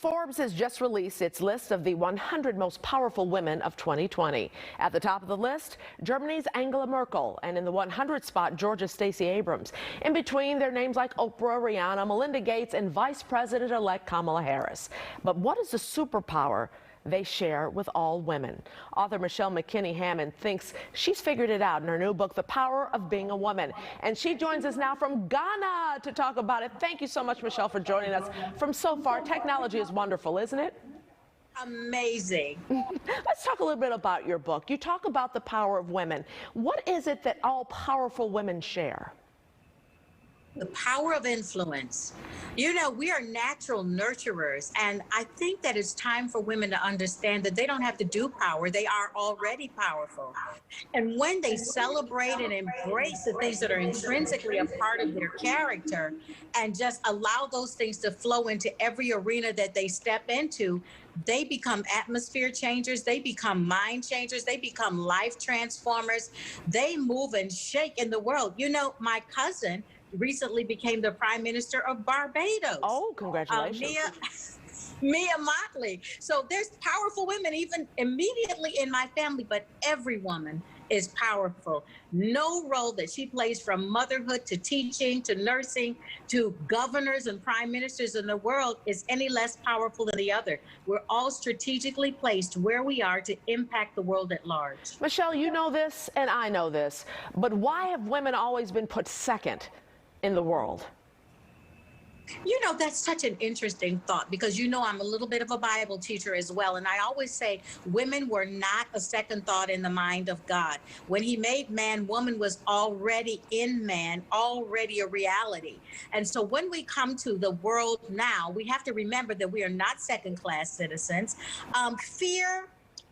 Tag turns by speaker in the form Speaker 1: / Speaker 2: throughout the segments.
Speaker 1: Forbes has just released its list of the 100 most powerful women of 2020. At the top of the list, Germany's Angela Merkel, and in the 100th spot, Georgia's Stacey Abrams. In between, there are names like Oprah, Rihanna, Melinda Gates, and Vice President-elect Kamala Harris. But what is the superpower they share with all women? Author Michelle McKinney-Hammond thinks she's figured it out in her new book, The Power of Being a Woman. And she joins us now from Ghana to talk about it. Thank you so much, Michelle, for joining us from so far. Technology is wonderful, isn't it?
Speaker 2: Amazing.
Speaker 1: Let's talk a little bit about your book. You talk about the power of women. What is it that all powerful women share?
Speaker 2: The power of influence. You know, we are natural nurturers, and I think that it's time for women to understand that they don't have to do power. They are already powerful. And when they celebrate and embrace the things that are intrinsically a part of their character and just allow those things to flow into every arena that they step into, they become atmosphere changers, they become mind changers, they become life transformers. They move and shake in the world. You know, my cousin recently became the Prime Minister of Barbados.
Speaker 1: Oh, congratulations.
Speaker 2: Mia Mottley. So there's powerful women even immediately in my family, but every woman is powerful. No role that she plays, from motherhood to teaching to nursing to governors and prime ministers in the world, is any less powerful than the other. We're all strategically placed where we are to impact the world at large.
Speaker 1: Michelle, you know this and I know this, but why have women always been put second in the world?
Speaker 2: You know, that's such an interesting thought, because, you know, I'm a little bit of a Bible teacher as well. And I always say women were not a second thought in the mind of God. When he made man, woman was already in man, already a reality. And so when we come to the world now, we have to remember that we are not second-class citizens. Fear,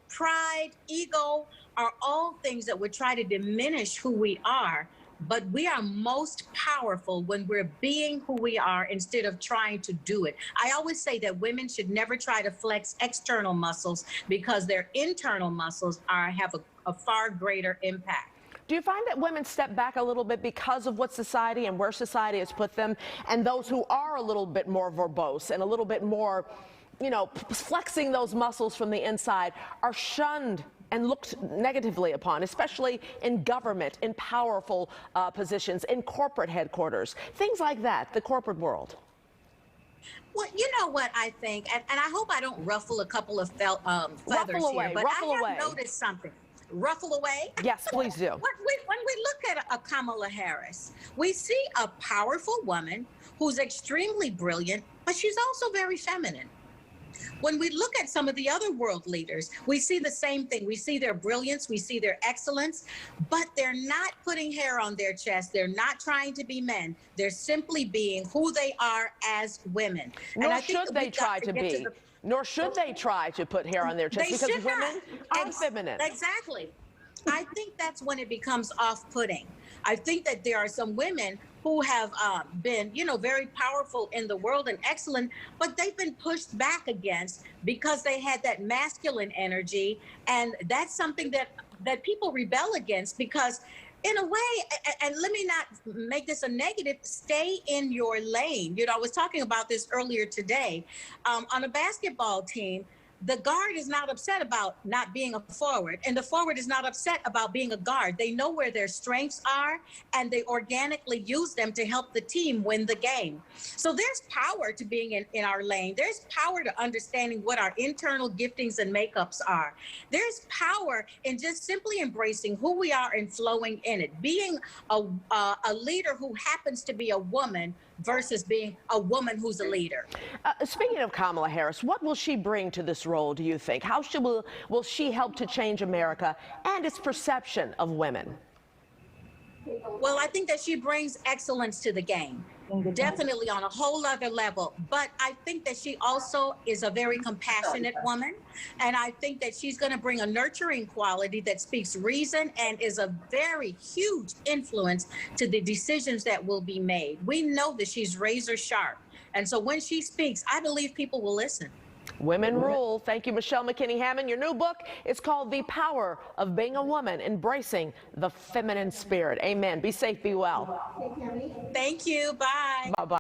Speaker 2: pride, ego are all things that would try to diminish who we are. But we are most powerful when we're being who we are instead of trying to do it. I always say that women should never try to flex external muscles, because their internal muscles have a far greater impact.
Speaker 1: Do you find that women step back a little bit because of what society and where society has put them, and those who are a little bit more verbose and a little bit more, you know, flexing those muscles from the inside, are shunned and looked negatively upon, especially in government, in powerful positions, in corporate headquarters, things like that, the corporate world?
Speaker 2: Well, you know what I think, and I hope I don't ruffle a couple of feathers here, but I have noticed something. Ruffle away?
Speaker 1: Yes, please do.
Speaker 2: When we look at a Kamala Harris, we see a powerful woman who's extremely brilliant, but she's also very feminine. When we look at some of the other world leaders, we see the same thing. We see their brilliance, we see their excellence, but they're not putting hair on their chest. They're not trying to be men. They're simply being who they are as women.
Speaker 1: Nor should they try to be. Nor should they try to put hair on their chest, because women are feminine.
Speaker 2: Exactly. I think that's when it becomes off-putting. I think that there are some women who have been, you know, very powerful in the world and excellent, but they've been pushed back against because they had that masculine energy. And that's something that people rebel against, because in a way, and let me not make this a negative, stay in your lane. You know, I was talking about this earlier today. On a basketball team, the guard is not upset about not being a forward, and the forward is not upset about being a guard. They know where their strengths are, and they organically use them to help the team win the game. So there's power to being in our lane. There's power to understanding what our internal giftings and makeups are. There's power in just simply embracing who we are and flowing in it. Being a leader who happens to be a woman versus being a woman who's a leader.
Speaker 1: Speaking of Kamala Harris, what will she bring to this role, do you think? How will she help to change America and its perception of women?
Speaker 2: Well, I think that she brings excellence to the game, definitely on a whole other level. But I think that she also is a very compassionate woman. And I think that she's going to bring a nurturing quality that speaks reason and is a very huge influence to the decisions that will be made. We know that she's razor sharp. And so when she speaks, I believe people will listen.
Speaker 1: Women rule. Thank you, Michelle McKinney-Hammond. Your new book is called The Power of Being a Woman, Embracing the Feminine Spirit. Amen. Be safe, be well.
Speaker 2: Thank you. Bye.
Speaker 1: Bye-bye.